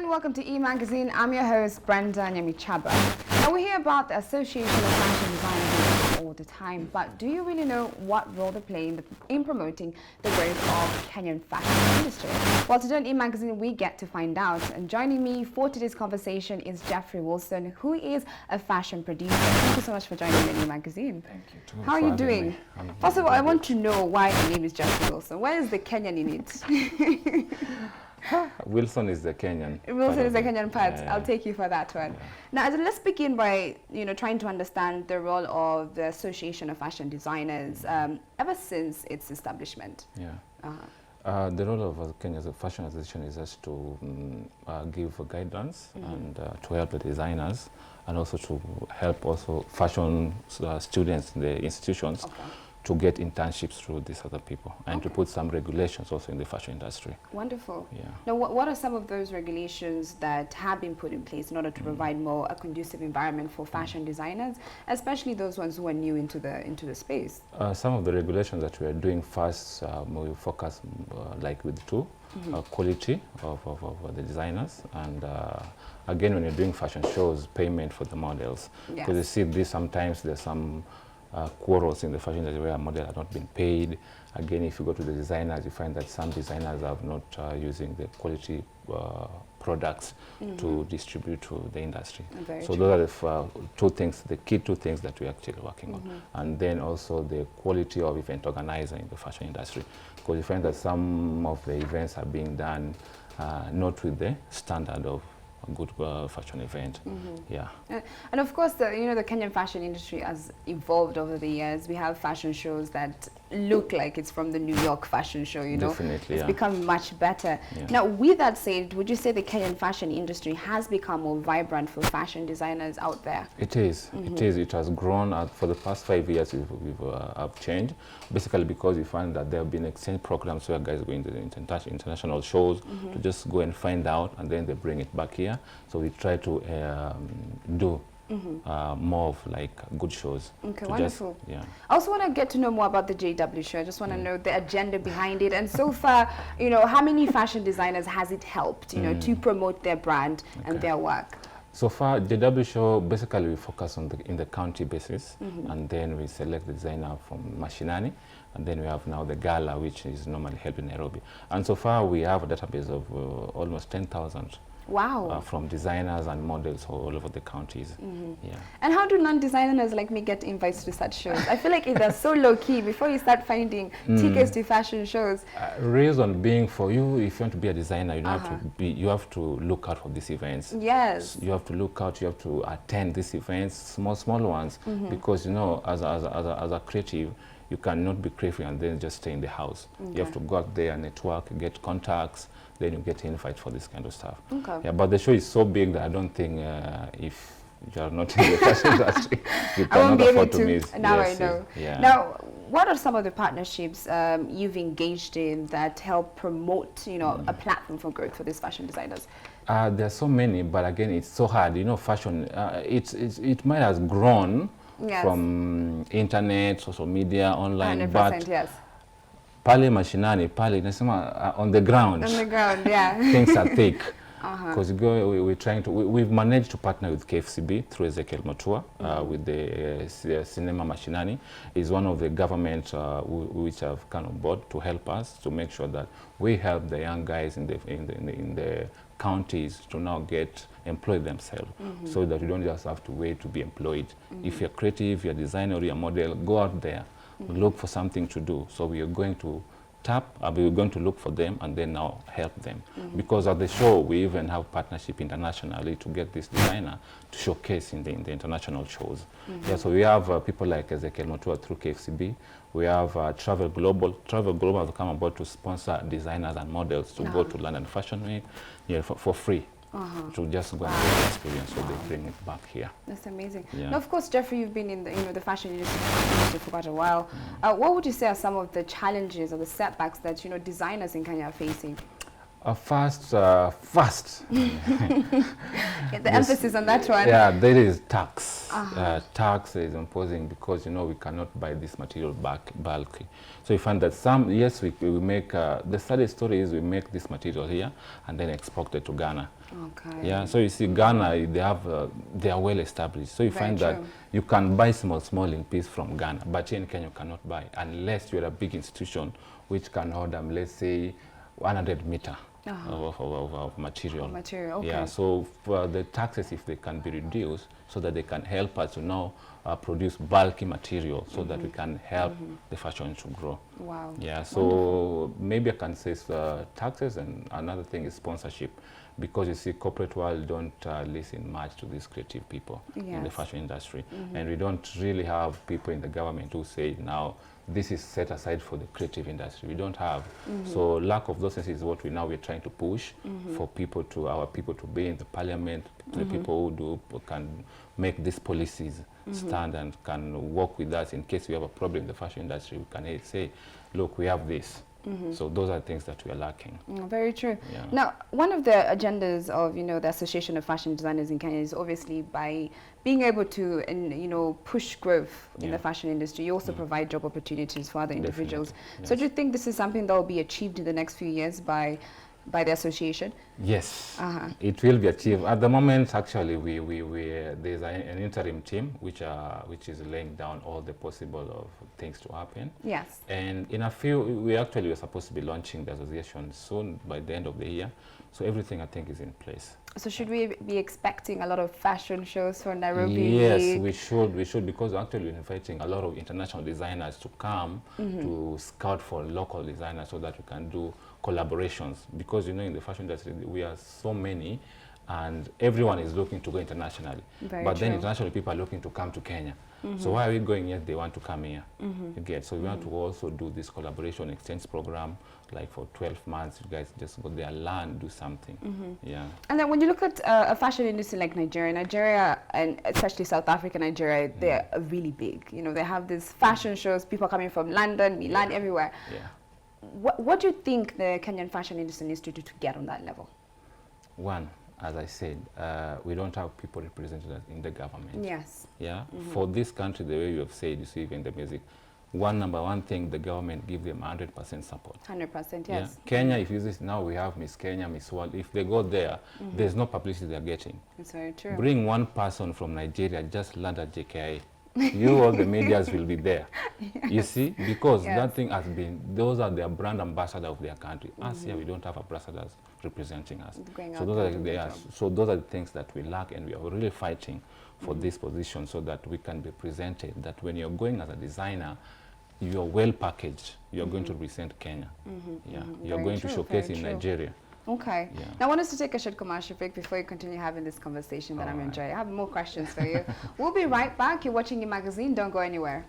and welcome to E-Magazine. I'm your host, Brenda Nyamichaba. Now we hear about the Association of Fashion Designers all the time, but do you really know what role they play in promoting the growth of Kenyan fashion industry? Well, today on E-Magazine, we get to find out. And joining me for today's conversation is Jeffery Wilson, who is a fashion producer. Thank you so much for joining me on E-Magazine. Thank you too. How are you doing? First of all, I want to know why the name is Jeffery Wilson. Where is the Kenyan in it? Wilson is the Kenyan. Wilson is the Kenyan part. Yeah. I'll take you for that one. Now, let's begin by trying to understand the role of the Association of Fashion Designers ever since its establishment. Yeah. The role of Kenya as a fashion association is just to give guidance and to help the designers, and also to help fashion students in the institutions to get internships through these other people, and to put some regulations also in the fashion industry. Wonderful. Yeah. Now, what are some of those regulations that have been put in place in order to provide a conducive environment for fashion designers, especially those ones who are new into the space? Some of the regulations that we are doing first, we focus like with two, quality of the designers, and again, when you're doing fashion shows, payment for the models. Because you see this, sometimes there's some quarrels in the fashion industry where models are not being paid. Again, if you go to the designers, you find that some designers are not using the quality products to distribute to the industry. So those are the two things, the key two things that we're actually working on. And then also the quality of event organizer in the fashion industry. Because you find that some of the events are being done not with the standard of a good fashion event. Yeah. And of course, the Kenyan fashion industry has evolved over the years. We have fashion shows that look like it's from the New York fashion show, Definitely, it's become much better. Yeah. Now, with that said, would you say the Kenyan fashion industry has become more vibrant for fashion designers out there? It is. It is. It has grown. For the past 5 years, we've have changed, basically because we find that there have been exchange programs where guys go into the international shows to just go and find out, and then they bring it back here. So we try to do more of like good shows. Okay, wonderful. I also want to get to know more about the JW show. I just want to know the agenda behind it. And so far, how many fashion designers has it helped, to promote their brand and their work? So far, JW show, basically we focus on in the county basis, and then we select the designer from Mashinani, and then we have now the gala, which is normally held in Nairobi. And so far, we have a database of almost 10,000. Wow. From designers and models all over the counties. Yeah. And how do non-designers like me get invites to such shows? I feel like they're so low-key before you start finding tickets to fashion shows. Reason being, for you, if you want to be a designer, you have to look out for these events. Yes. You have to look out. You have to attend these events, small ones, because as a creative, you cannot be creative and then just stay in the house. You have to go out there and network, get contacts, then you get invited for this kind of stuff. Yeah, but the show is so big that I don't think if you are not in the fashion industry, you cannot afford to miss. Now I know. Yeah. Now, what are some of the partnerships you've engaged in that help promote, a platform for growth for these fashion designers? There are so many, but again, it's so hard. Fashion, it might have grown from internet, social media, online, 100%, but yes. Pale mashinani, pale nasema on the ground. On the ground, yeah. Things are thick. Because we've managed to partner with KFCB through Ezekiel Matua with the Cinema Mashinani. Is one of the government which have come on board to help us to make sure that we help the young guys in the counties to now employ themselves, so that you don't just have to wait to be employed. If you're creative, you're a designer, or you're a model, go out there, look for something to do. So we are going to we're going to look for them and then now help them. Because at the show, we even have partnership internationally to get this designer to showcase in the international shows. Yeah, so we have people like Ezekiel Motua through KFCB. We have Travel Global. Travel Global has come aboard to sponsor designers and models to go to London Fashion Week for free. To just go and get the experience, so they bring it back here. That's amazing. Yeah. Now, of course, Jeffrey, you've been in the fashion industry for quite a while. What would you say are some of the challenges or the setbacks that designers in Kenya are facing? Fast. The emphasis on that one. Yeah, there is tax. Tax is imposing because we cannot buy this material bulky. So you find that we make the saddest story is we make this material here and then export it to Ghana. Okay. Yeah, so you see, Ghana, they are well established. So you Very find that true. you can buy small in piece from Ghana, but here in Kenya you cannot buy unless you're a big institution which can order, let's say, 100 meter of material. Material, okay. Yeah, so for the taxes, if they can be reduced, so that they can help us to now produce bulky material, so that we can help the fashion to grow. Wow. Yeah, so Wonderful. maybe I can say taxes, and another thing is sponsorship, because you see, corporate world don't listen much to these creative people in the Yes. fashion industry, and we don't really have people in the government who say now this is set aside for the creative industry. We don't have. So lack of those things is what we're trying to push for people to, our people to be in the parliament, the people who can make these policies stand and can work with us in case we have a problem in the fashion industry. We can say, look, we have this. So those are things that we are lacking. Very true. Yeah. Now, one of the agendas of, the Association of Fashion Designers in Kenya is obviously by being able to, push growth in the fashion industry. You also provide job opportunities for other individuals. Definitely, So yes. do you think this is something that will be achieved in the next few years by the association? Yes, it will be achieved. At the moment, actually, there's an interim team which is laying down all the possible of things to happen. Yes. And in a few, we actually were supposed to be launching the association soon, by the end of the year. So everything, I think, is in place. So should we be expecting a lot of fashion shows for Nairobi? Yes, we should, because actually we're inviting a lot of international designers to come to scout for local designers, so that we can do collaborations, because in the fashion industry we are so many and everyone is looking to go internationally. But then international people are looking to come to Kenya. So why are we going yet? They want to come here. You get, so we want to also do this collaboration exchange program, like for 12 months. You guys just go there, learn, do something. Yeah. And then when you look at a fashion industry like Nigeria, and especially South Africa, Nigeria, they're really big. They have these fashion shows, people coming from London, Milan, everywhere. Yeah. What do you think the Kenyan fashion industry needs to do to get on that level? One, as I said, we don't have people represented in the government. Yes. Yeah. For this country, the way you have said, you see, even the music, number one thing, the government give them 100% support. 100%, yes. Yeah. Kenya, if you see, now we have Miss Kenya, Miss World. If they go there, there's no publicity they're getting. It's very true. Bring one person from Nigeria, just land at JKI. All the medias will be there. Yes. You see, because that thing has been, those are their brand ambassador of their country. Us here, we don't have ambassadors representing us. So those are the things that we lack, and we are really fighting for this position, so that we can be presented, that when you're going as a designer, you're well packaged. You're going to represent Kenya. Yeah. You're going to showcase in Nigeria. Okay. Yeah. Now, I want us to take a short commercial break before you continue having this conversation that I'm enjoying. I have more questions for you. We'll be right back. You're watching the magazine. Don't go anywhere.